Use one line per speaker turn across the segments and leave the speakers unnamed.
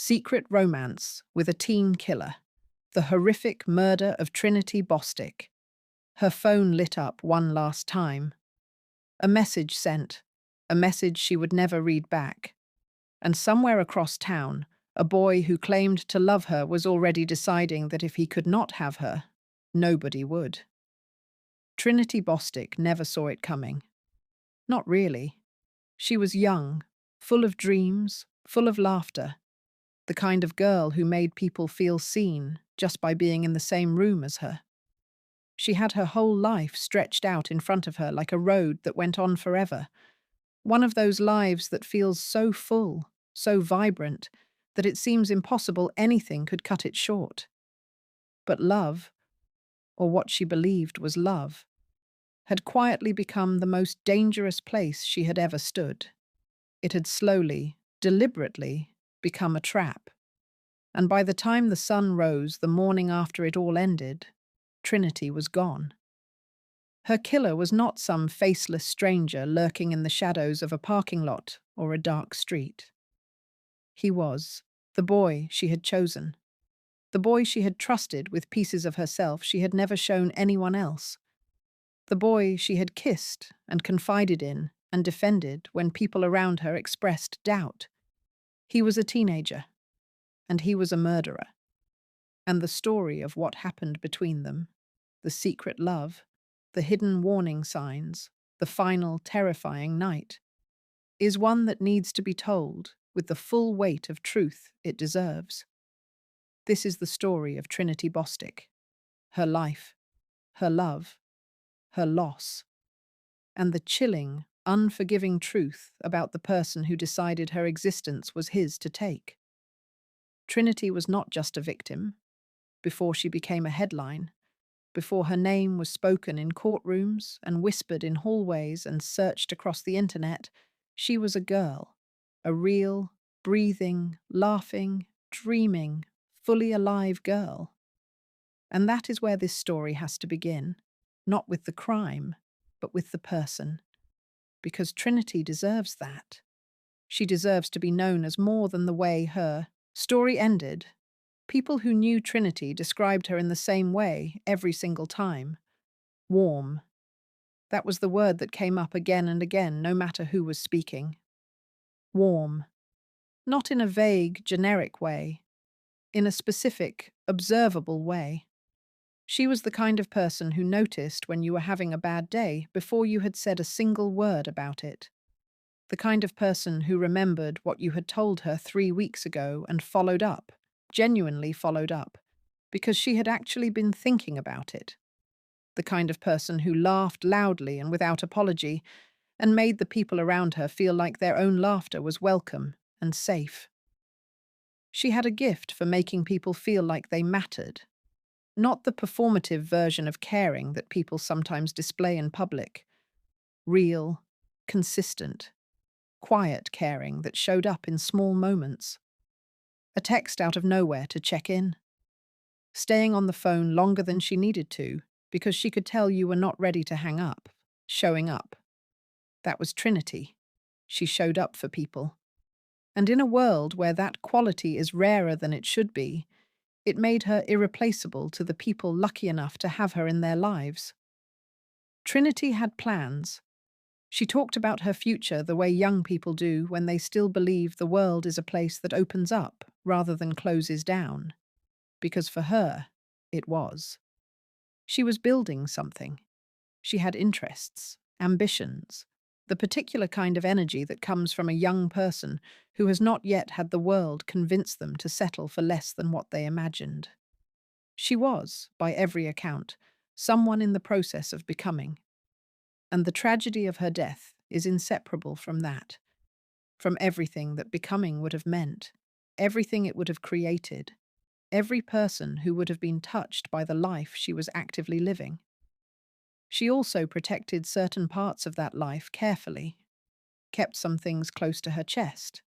Secret romance with a teen killer. The horrific murder of Trinity Bostic. Her phone lit up one last time. A message sent. A message she would never read back. And somewhere across town, a boy who claimed to love her was already deciding that if he could not have her, nobody would. Trinity Bostic never saw it coming. Not really. She was young, full of dreams, full of laughter. The kind of girl who made people feel seen just by being in the same room as her. She had her whole life stretched out in front of her like a road that went on forever. One of those lives that feels so full, so vibrant, that it seems impossible anything could cut it short. But love, or what she believed was love, had quietly become the most dangerous place she had ever stood. It had slowly, deliberately, become a trap. And by the time the sun rose the morning after it all ended, Trinity was gone. Her killer was not some faceless stranger lurking in the shadows of a parking lot or a dark street. He was the boy she had chosen, the boy she had trusted with pieces of herself she had never shown anyone else, the boy she had kissed and confided in and defended when people around her expressed doubt. He was a teenager, and he was a murderer. And the story of what happened between them, the secret love, the hidden warning signs, the final terrifying night, is one that needs to be told with the full weight of truth it deserves. This is the story of Trinity Bostic, her life, her love, her loss, and the chilling, unforgiving truth about the person who decided her existence was his to take. Trinity was not just a victim. Before she became a headline, before her name was spoken in courtrooms and whispered in hallways and searched across the internet, she was a girl, a real, breathing, laughing, dreaming, fully alive girl. And that is where this story has to begin, not with the crime, but with the person. Because Trinity deserves that. She deserves to be known as more than the way her story ended. People who knew Trinity described her in the same way every single time. Warm. That was the word that came up again and again, no matter who was speaking. Warm. Not in a vague, generic way. In a specific, observable way. She was the kind of person who noticed when you were having a bad day before you had said a single word about it. The kind of person who remembered what you had told her 3 weeks ago and followed up. Genuinely followed up, because she had actually been thinking about it. The kind of person who laughed loudly and without apology and made the people around her feel like their own laughter was welcome and safe. She had a gift for making people feel like they mattered, not the performative version of caring that people sometimes display in public. Real, consistent, quiet caring that showed up in small moments. A text out of nowhere to check in. Staying on the phone longer than she needed to because she could tell you were not ready to hang up. Showing up. That was Trinity. She showed up for people. And in a world where that quality is rarer than it should be, it made her irreplaceable to the people lucky enough to have her in their lives. Trinity had plans. She talked about her future the way young people do when they still believe the world is a place that opens up rather than closes down. Because for her, it was. She was building something. She had interests, ambitions, the particular kind of energy that comes from a young person who has not yet had the world convince them to settle for less than what they imagined. She was, by every account, someone in the process of becoming. And the tragedy of her death is inseparable from that, from everything that becoming would have meant, everything it would have created, every person who would have been touched by the life she was actively living. She also protected certain parts of that life carefully, kept some things close to her chest,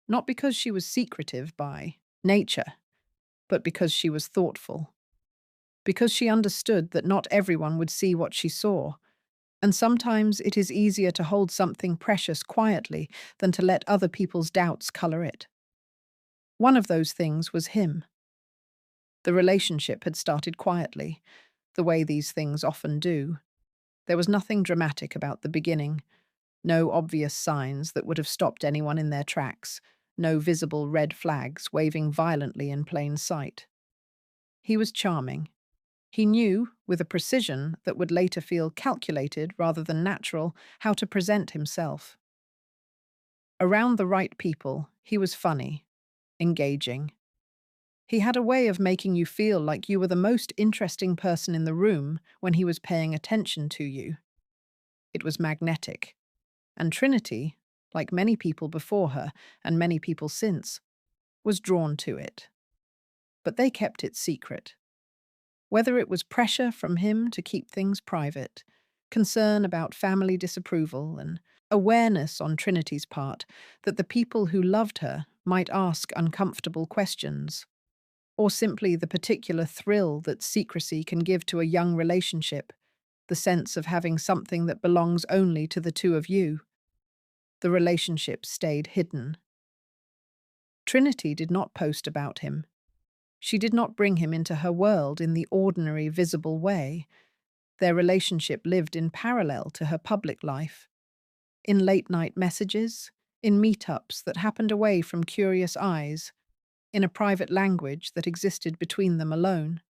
not because she was secretive by nature, but because she was thoughtful, because she understood that not everyone would see what she saw. And sometimes it is easier to hold something precious quietly than to let other people's doubts color it. One of those things was him. The relationship had started quietly, the way these things often do. There was nothing dramatic about the beginning, no obvious signs that would have stopped anyone in their tracks, no visible red flags waving violently in plain sight. He was charming. He knew, with a precision that would later feel calculated rather than natural, how to present himself. Around the right people, he was funny, engaging. He had a way of making you feel like you were the most interesting person in the room when he was paying attention to you. It was magnetic. And Trinity, like many people before her and many people since, was drawn to it. But they kept it secret. Whether it was pressure from him to keep things private, concern about family disapproval, and awareness on Trinity's part that the people who loved her might ask uncomfortable questions, or simply the particular thrill that secrecy can give to a young relationship, the sense of having something that belongs only to the two of you. The relationship stayed hidden. Trinity did not post about him. She did not bring him into her world in the ordinary, visible way. Their relationship lived in parallel to her public life, in late-night messages, in meetups that happened away from curious eyes, in a private language that existed between them alone.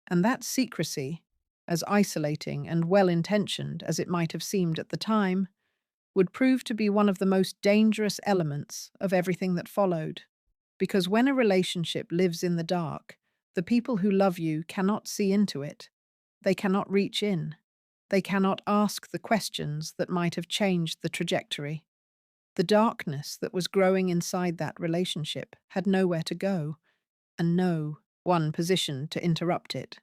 And that secrecy, as isolating and well-intentioned as it might have seemed at the time, would prove to be one of the most dangerous elements of everything that followed. Because when a relationship lives in the dark, the people who love you cannot see into it. They cannot reach in. They cannot ask the questions that might have changed the trajectory. The darkness that was growing inside that relationship had nowhere to go, and no one position to interrupt it.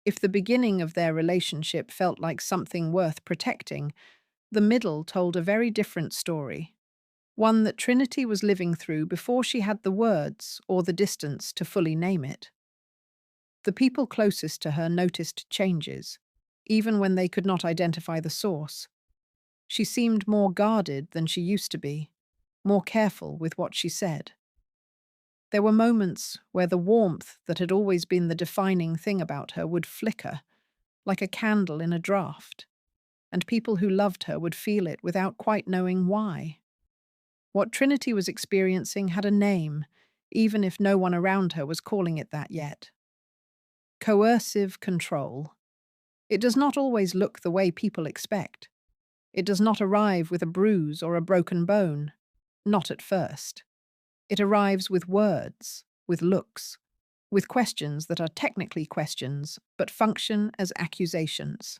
If the beginning of their relationship felt like something worth protecting, the middle told a very different story, one that Trinity was living through before she had the words or the distance to fully name it. The people closest to her noticed changes, even when they could not identify the source. She seemed more guarded than she used to be, more careful with what she said. There were moments where the warmth that had always been the defining thing about her would flicker, like a candle in a draught, and people who loved her would feel it without quite knowing why. What Trinity was experiencing had a name, even if no one around her was calling it that yet. Coercive control. It does not always look the way people expect. It does not arrive with a bruise or a broken bone. Not at first. It arrives with words, with looks, with questions that are technically questions, but function as accusations.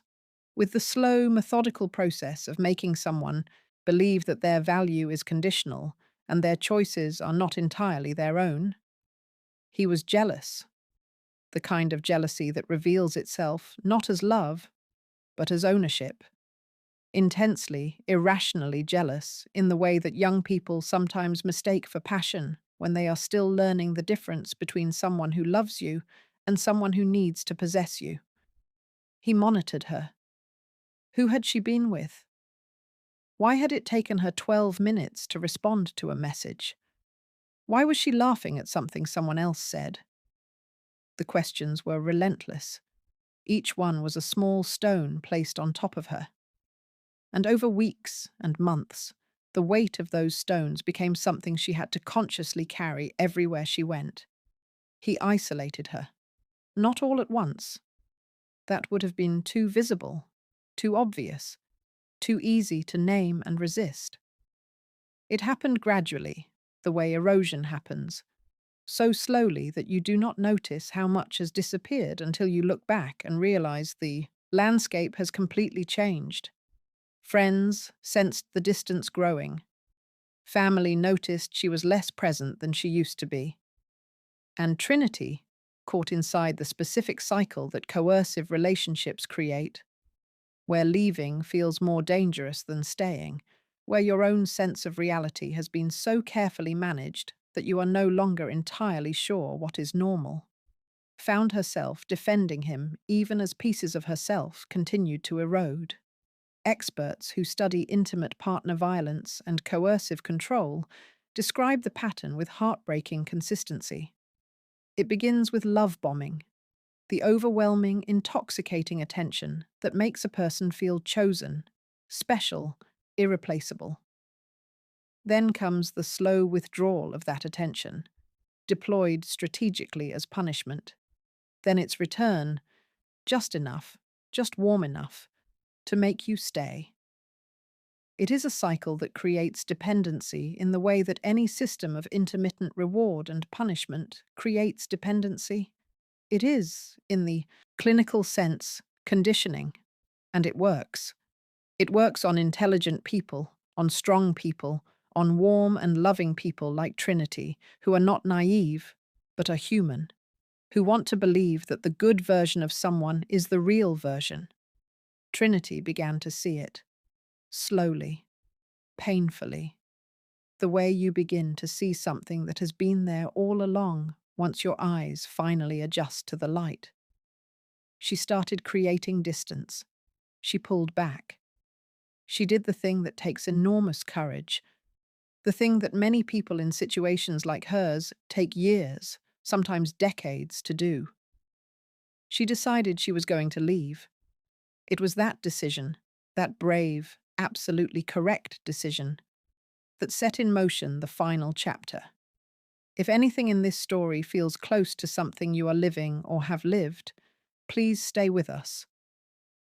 With the slow, methodical process of making someone believe that their value is conditional and their choices are not entirely their own. He was jealous, the kind of jealousy that reveals itself not as love, but as ownership. Intensely, irrationally jealous in the way that young people sometimes mistake for passion when they are still learning the difference between someone who loves you and someone who needs to possess you. He monitored her. Who had she been with? Why had it taken her 12 minutes to respond to a message? Why was she laughing at something someone else said? The questions were relentless. Each one was a small stone placed on top of her. And over weeks and months, the weight of those stones became something she had to consciously carry everywhere she went. He isolated her. Not all at once. That would have been too visible, too obvious, too easy to name and resist. It happened gradually, the way erosion happens, so slowly that you do not notice how much has disappeared until you look back and realize the landscape has completely changed. Friends sensed the distance growing. Family noticed she was less present than she used to be. And Trinity, caught inside the specific cycle that coercive relationships create, where leaving feels more dangerous than staying, where your own sense of reality has been so carefully managed that you are no longer entirely sure what is normal, found herself defending him even as pieces of herself continued to erode. Experts who study intimate partner violence and coercive control describe the pattern with heartbreaking consistency. It begins with love bombing, the overwhelming, intoxicating attention that makes a person feel chosen, special, irreplaceable. Then comes the slow withdrawal of that attention, deployed strategically as punishment. Then its return, just enough, just warm enough, to make you stay. It is a cycle that creates dependency in the way that any system of intermittent reward and punishment creates dependency. It is, in the clinical sense, conditioning, and it works. It works on intelligent people, on strong people, on warm and loving people like Trinity, who are not naive, but are human, who want to believe that the good version of someone is the real version. Trinity began to see it, slowly, painfully, the way you begin to see something that has been there all along once your eyes finally adjust to the light. She started creating distance. She pulled back. She did the thing that takes enormous courage, the thing that many people in situations like hers take years, sometimes decades, to do. She decided she was going to leave. It was that decision, that brave, absolutely correct decision, that set in motion the final chapter. If anything in this story feels close to something you are living or have lived, please stay with us.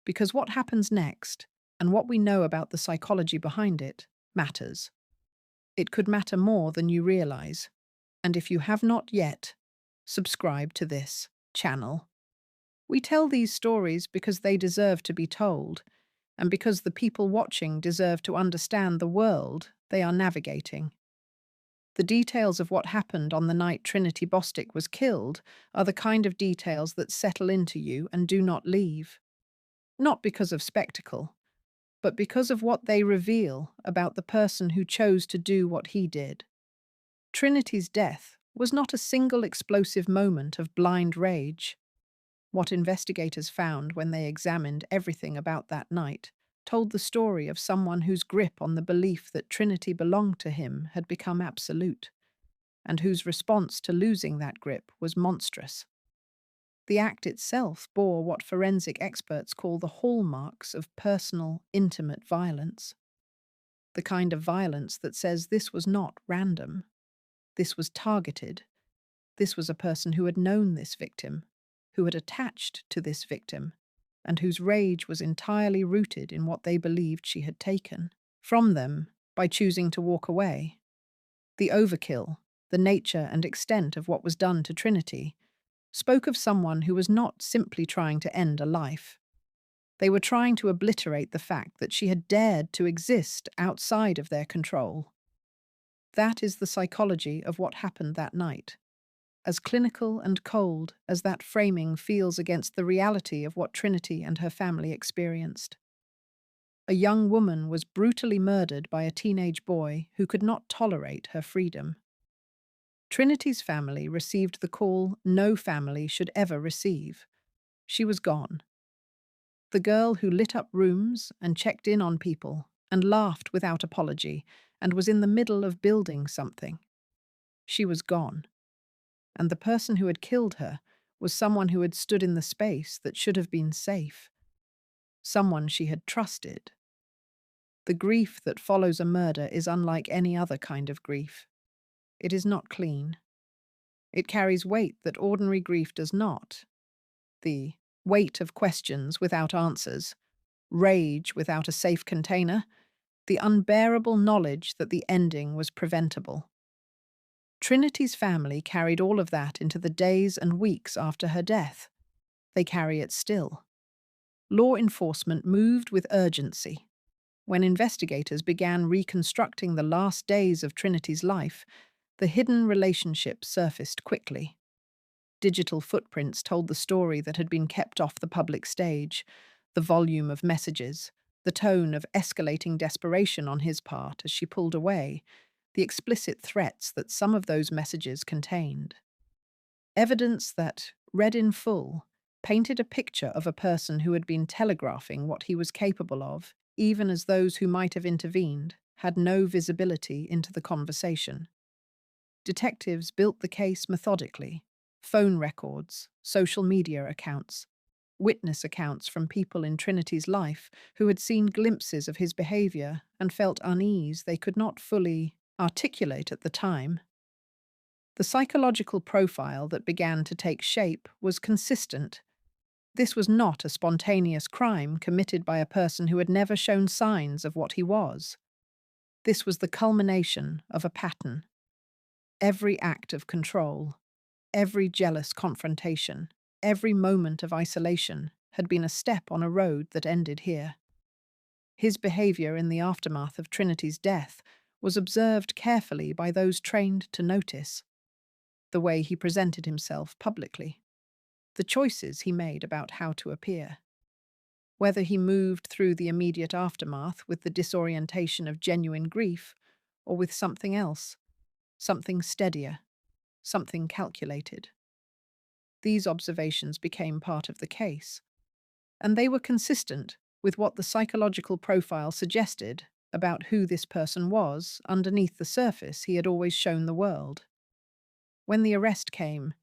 Because what happens next, and what we know about the psychology behind it, matters. It could matter more than you realize. And if you have not yet, subscribe to this channel. We tell these stories because they deserve to be told, and because the people watching deserve to understand the world they are navigating. The details of what happened on the night Trinity Bostic was killed are the kind of details that settle into you and do not leave. Not because of spectacle, but because of what they reveal about the person who chose to do what he did. Trinity's death was not a single explosive moment of blind rage. What investigators found when they examined everything about that night told the story of someone whose grip on the belief that Trinity belonged to him had become absolute, and whose response to losing that grip was monstrous. The act itself bore what forensic experts call the hallmarks of personal, intimate violence. The kind of violence that says this was not random. This was targeted. This was a person who had known this victim, who had attached to this victim, and whose rage was entirely rooted in what they believed she had taken from them by choosing to walk away. The overkill, the nature and extent of what was done to Trinity, spoke of someone who was not simply trying to end a life. They were trying to obliterate the fact that she had dared to exist outside of their control. That is the psychology of what happened that night. As clinical and cold as that framing feels against the reality of what Trinity and her family experienced. A young woman was brutally murdered by a teenage boy who could not tolerate her freedom. Trinity's family received the call no family should ever receive. She was gone. The girl who lit up rooms and checked in on people and laughed without apology and was in the middle of building something. She was gone. And the person who had killed her was someone who had stood in the space that should have been safe. Someone she had trusted. The grief that follows a murder is unlike any other kind of grief. It is not clean. It carries weight that ordinary grief does not. The weight of questions without answers, rage without a safe container, the unbearable knowledge that the ending was preventable. Trinity's family carried all of that into the days and weeks after her death. They carry it still. Law enforcement moved with urgency. When investigators began reconstructing the last days of Trinity's life, the hidden relationship surfaced quickly. Digital footprints told the story that had been kept off the public stage, the volume of messages, the tone of escalating desperation on his part as she pulled away, the explicit threats that some of those messages contained. Evidence that, read in full, painted a picture of a person who had been telegraphing what he was capable of, even as those who might have intervened had no visibility into the conversation. Detectives built the case methodically: phone records, social media accounts, witness accounts from people in Trinity's life who had seen glimpses of his behavior and felt unease they could not fully articulate at the time. The psychological profile that began to take shape was consistent. This was not a spontaneous crime committed by a person who had never shown signs of what he was. This was the culmination of a pattern. Every act of control, every jealous confrontation, every moment of isolation had been a step on a road that ended here. His behavior in the aftermath of Trinity's death was observed carefully by those trained to notice: the way he presented himself publicly, the choices he made about how to appear. Whether he moved through the immediate aftermath with the disorientation of genuine grief, or with something else, something steadier, something calculated. These observations became part of the case, and they were consistent with what the psychological profile suggested about who this person was underneath the surface he had always shown the world. When the arrest came,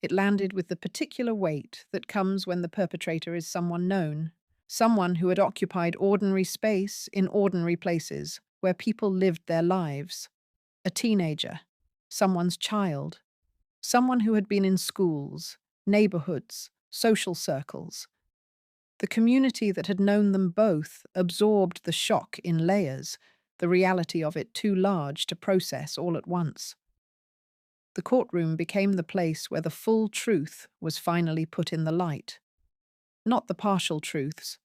it landed with the particular weight that comes when the perpetrator is someone known, someone who had occupied ordinary space in ordinary places where people lived their lives. A teenager, someone's child, someone who had been in schools, neighborhoods, social circles. The community that had known them both absorbed the shock in layers, the reality of it too large to process all at once. The courtroom became the place where the full truth was finally put in the light. Not the partial truths,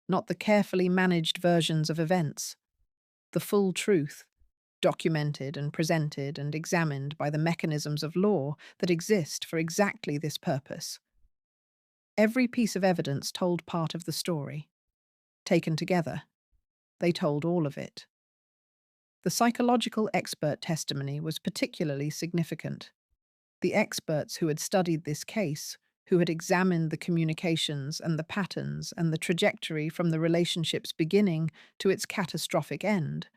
not the carefully managed versions of events. The full truth, documented and presented and examined by the mechanisms of law that exist for exactly this purpose. Every piece of evidence told part of the story. Taken together, they told all of it. The psychological expert testimony was particularly significant. The experts who had studied this case, who had examined the communications and the patterns and the trajectory from the relationship's beginning to its catastrophic end,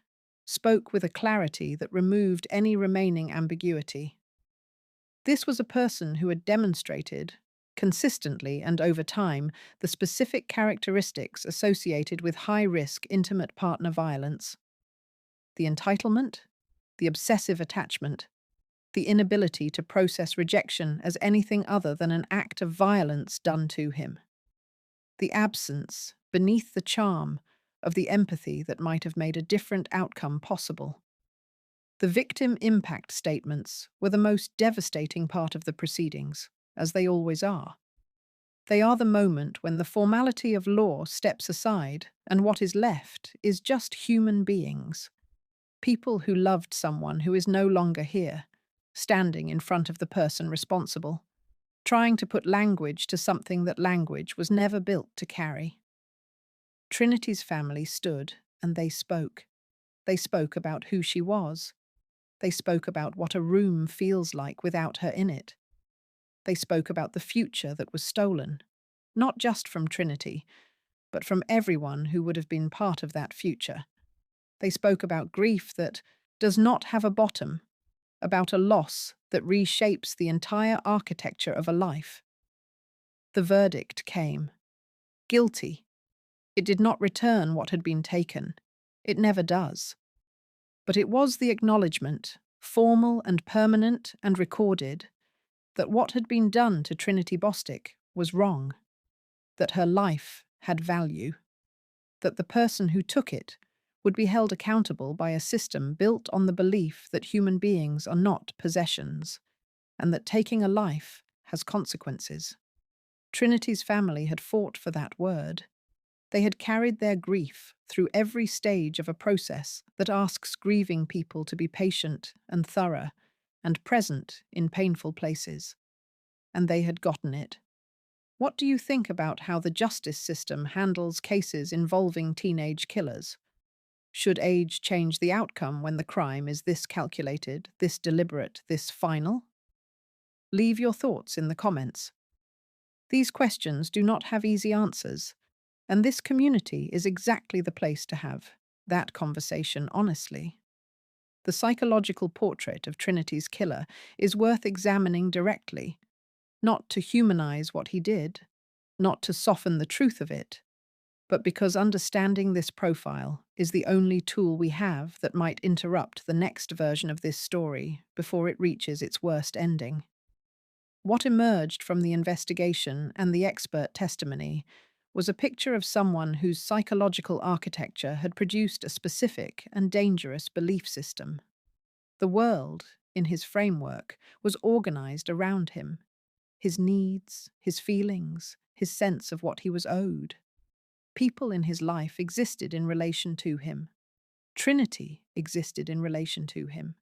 spoke with a clarity that removed any remaining ambiguity. This was a person who had demonstrated, consistently and over time, the specific characteristics associated with high-risk intimate partner violence: the entitlement, the obsessive attachment, the inability to process rejection as anything other than an act of violence done to him, the absence, beneath the charm, of the empathy that might have made a different outcome possible. The victim impact statements were the most devastating part of the proceedings, as they always are. They are the moment when the formality of law steps aside and what is left is just human beings. People who loved someone who is no longer here, standing in front of the person responsible, trying to put language to something that language was never built to carry. Trinity's family stood and they spoke. They spoke about who she was. They spoke about what a room feels like without her in it. They spoke about the future that was stolen, not just from Trinity, but from everyone who would have been part of that future. They spoke about grief that does not have a bottom, about a loss that reshapes the entire architecture of a life. The verdict came. Guilty. It did not return what had been taken. It never does. But it was the acknowledgement, formal and permanent and recorded, that what had been done to Trinity Bostic was wrong, that her life had value, that the person who took it would be held accountable by a system built on the belief that human beings are not possessions, and that taking a life has consequences. Trinity's family had fought for that word. They had carried their grief through every stage of a process that asks grieving people to be patient and thorough and present in painful places. And they had gotten it. What do you think about how the justice system handles cases involving teenage killers? Should age change the outcome when the crime is this calculated, this deliberate, this final? Leave your thoughts in the comments. These questions do not have easy answers, and this community is exactly the place to have. that conversation honestly. The psychological portrait of Trinity's killer is worth examining directly, not to humanize what he did, not to soften the truth of it, but because understanding this profile is the only tool we have that might interrupt the next version of this story before it reaches its worst ending. What emerged from the investigation and the expert testimony was a picture of someone whose psychological architecture had produced a specific and dangerous belief system. The world, in his framework, was organized around him: his needs, his feelings, his sense of what he was owed. People in his life existed in relation to him. Trinity existed in relation to him.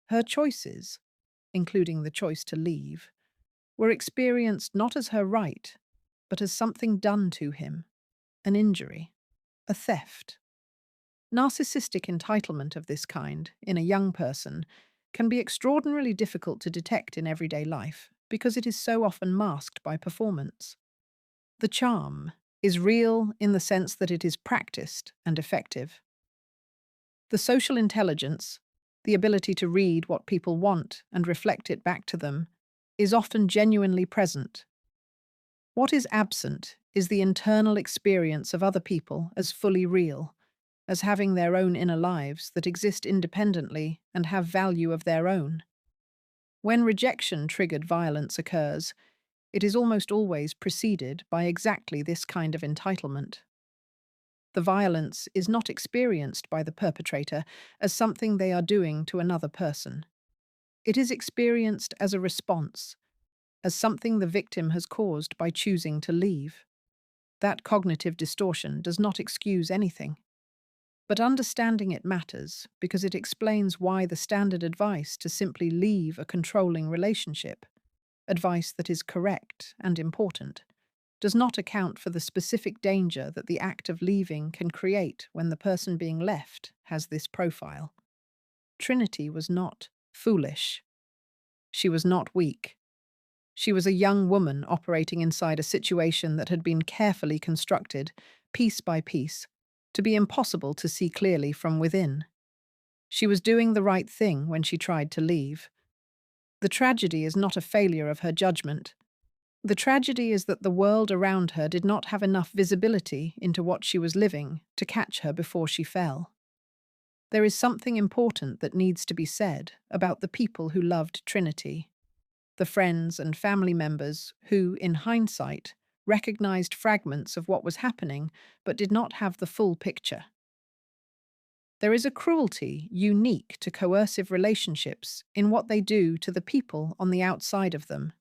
Her choices, including the choice to leave, were experienced not as her right, but as something done to him: an injury, a theft. Narcissistic entitlement of this kind, in a young person, can be extraordinarily difficult to detect in everyday life because it is so often masked by performance. The charm is real in the sense that it is practiced and effective. The social intelligence, the ability to read what people want and reflect it back to them, is often genuinely present. What is absent is the internal experience of other people as fully real, as having their own inner lives that exist independently and have value of their own. When rejection-triggered violence occurs, it is almost always preceded by exactly this kind of entitlement. The violence is not experienced by the perpetrator as something they are doing to another person. It is experienced as a response, as something the victim has caused by choosing to leave. That cognitive distortion does not excuse anything. But understanding it matters because it explains why the standard advice to simply leave a controlling relationship, advice that is correct and important, does not account for the specific danger that the act of leaving can create when the person being left has this profile. Trinity was not foolish. She was not weak. She was a young woman operating inside a situation that had been carefully constructed, piece by piece, to be impossible to see clearly from within. She was doing the right thing when she tried to leave. The tragedy is not a failure of her judgment. The tragedy is that the world around her did not have enough visibility into what she was living to catch her before she fell. There is something important that needs to be said about the people who loved Trinity, the friends and family members who, in hindsight, recognized fragments of what was happening but did not have the full picture. There is a cruelty unique to coercive relationships in what they do to the people on the outside of them.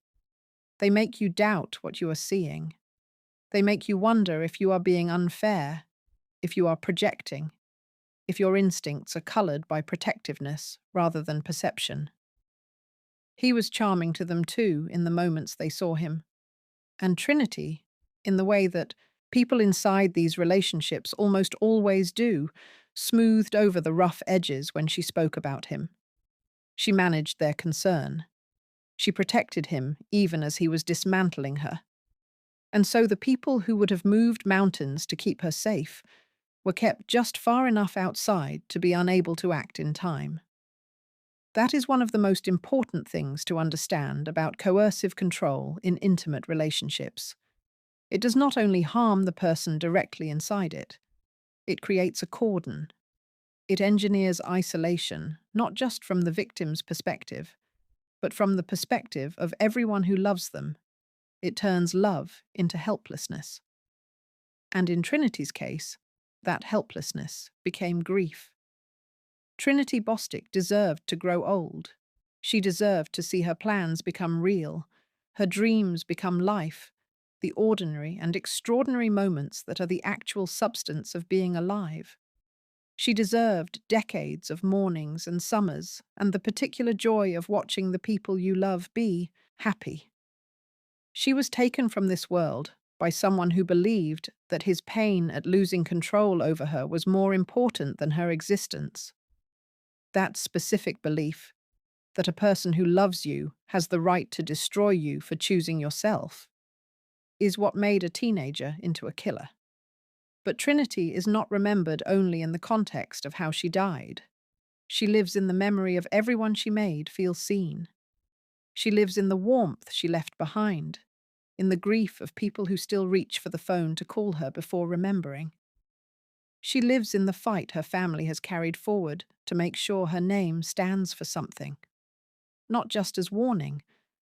They make you doubt what you are seeing. They make you wonder if you are being unfair, if you are projecting, if your instincts are colored by protectiveness rather than perception. He was charming to them too in the moments they saw him. And Trinity, in the way that people inside these relationships almost always do, smoothed over the rough edges when she spoke about him. She managed their concern. She protected him even as he was dismantling her. And so the people who would have moved mountains to keep her safe were kept just far enough outside to be unable to act in time. That is one of the most important things to understand about coercive control in intimate relationships. It does not only harm the person directly inside it, it creates a cordon. It engineers isolation, not just from the victim's perspective, but from the perspective of everyone who loves them. It turns love into helplessness. And in Trinity's case, that helplessness became grief. Trinity Bostic deserved to grow old. She deserved to see her plans become real, her dreams become life, the ordinary and extraordinary moments that are the actual substance of being alive. She deserved decades of mornings and summers and the particular joy of watching the people you love be happy. She was taken from this world by someone who believed that his pain at losing control over her was more important than her existence. That specific belief, that a person who loves you has the right to destroy you for choosing yourself, is what made a teenager into a killer. But Trinity is not remembered only in the context of how she died. She lives in the memory of everyone she made feel seen. She lives in the warmth she left behind, in the grief of people who still reach for the phone to call her before remembering. She lives in the fight her family has carried forward to make sure her name stands for something, not just as warning,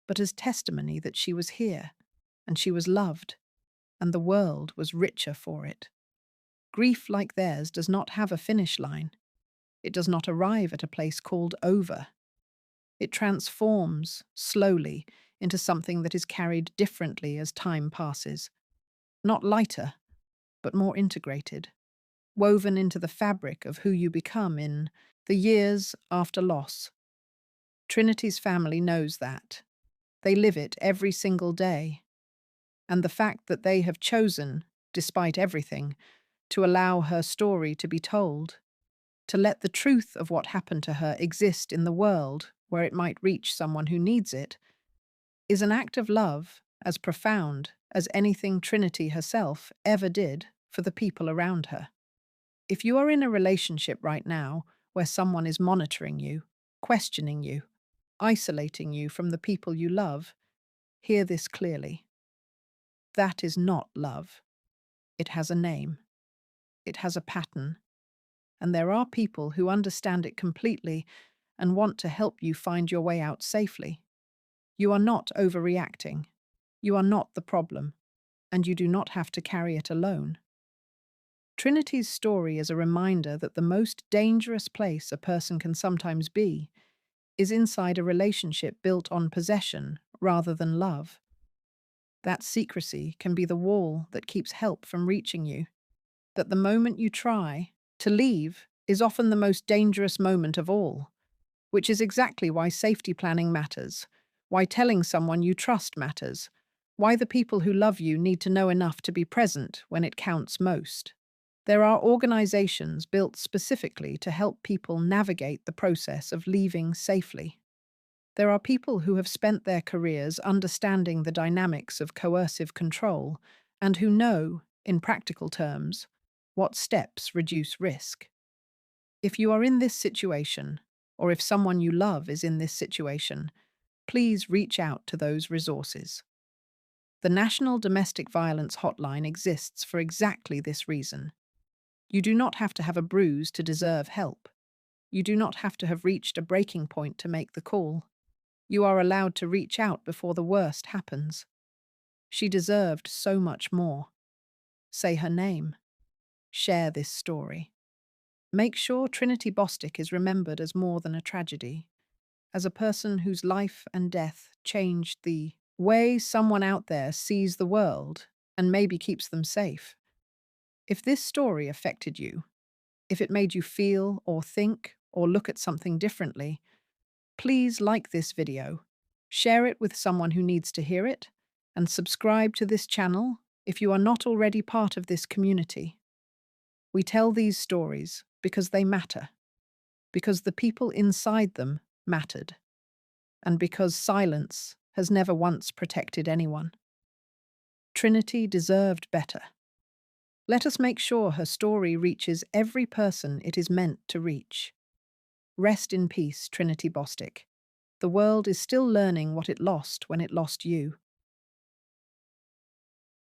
but as testimony that she was here, and she was loved, and the world was richer for it. Grief like theirs does not have a finish line. It does not arrive at a place called over. It transforms, slowly, into something that is carried differently as time passes. Not lighter, but more integrated, woven into the fabric of who you become in the years after loss. Trinity's family knows that. They live it every single day. And the fact that they have chosen, despite everything, to allow her story to be told, to let the truth of what happened to her exist in the world where it might reach someone who needs it, is an act of love as profound as anything Trinity herself ever did for the people around her. If you are in a relationship right now where someone is monitoring you, questioning you, isolating you from the people you love, hear this clearly. That is not love. It has a name. It has a pattern. And there are people who understand it completely and want to help you find your way out safely. You are not overreacting. You are not the problem, and you do not have to carry it alone. Trinity's story is a reminder that the most dangerous place a person can sometimes be is inside a relationship built on possession rather than love. That secrecy can be the wall that keeps help from reaching you. That the moment you try to leave is often the most dangerous moment of all, which is exactly why safety planning matters, why telling someone you trust matters, why the people who love you need to know enough to be present when it counts most. There are organizations built specifically to help people navigate the process of leaving safely. There are people who have spent their careers understanding the dynamics of coercive control and who know, in practical terms, what steps reduce risk. If you are in this situation, or if someone you love is in this situation, please reach out to those resources. The National Domestic Violence Hotline exists for exactly this reason. You do not have to have a bruise to deserve help. You do not have to have reached a breaking point to make the call. You are allowed to reach out before the worst happens. She deserved so much more. Say her name. Share this story. Make sure Trinity Bostic is remembered as more than a tragedy, as a person whose life and death changed the way someone out there sees the world and maybe keeps them safe. If this story affected you, if it made you feel or think or look at something differently, please like this video, share it with someone who needs to hear it, and subscribe to this channel if you are not already part of this community. We tell these stories because they matter, because the people inside them mattered, and because silence has never once protected anyone. Trinity deserved better. Let us make sure her story reaches every person it is meant to reach. Rest in peace, Trinity Bostic. The world is still learning what it lost when it lost you.